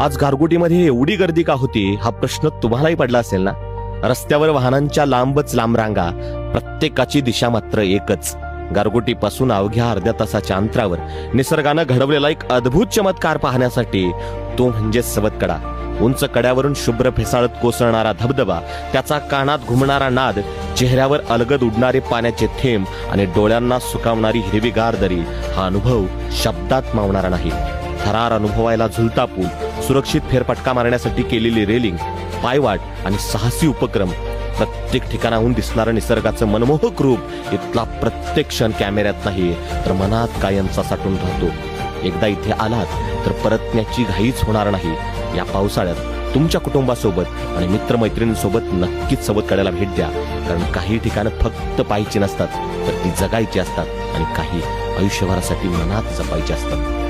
आज गारगोटीमध्ये एवढी गर्दी का होती हा प्रश्न तुम्हालाही पडला असेल ना. रस्त्यावर वाहनांच्या लांबच लांब रांगा, प्रत्येकाची दिशा मात्र एकच. गारगोटीपासून अवघ्या अर्ध्या तासाच्या अंतरावर निसर्गानं घडवलेला एक अद्भुत चमत्कार पाहण्यासाठी, तो म्हणजे सवतकडा. उंच कड्यावरून शुभ्र फेसाळत कोसळणारा धबधबा, त्याचा कानात घुमणारा नाद, चेहऱ्यावर अलगद उडणारे पाण्याचे थेंब आणि डोळ्यांना सुकावणारी हिरवीगार दरी, हा अनुभव शब्दात मावणारा नाही. थरार अनुभवायला झुलता पूल, सुरक्षित फेरफटका मारण्यासाठी केलेली रेलिंग, पायवाट आणि साहसी उपक्रम, प्रत्येक ठिकाणाहून दिसणारं निसर्गाचं मनमोहक रूप, इथला प्रत्येक क्षण कॅमेऱ्यात नाही तर मनात कायमचा साठून राहतो. एकदा इथे आलात तर परतण्याची घाईच होणार नाही. या पावसाळ्यात तुमच्या कुटुंबासोबत आणि मित्रमैत्रिणींसोबत नक्कीच सवतकड्याला भेट द्या. कारण काही ठिकाणं फक्त पाहायची नसतात तर ती जगायची असतात आणि काही आयुष्यभरासाठी मनात जपायची असतात.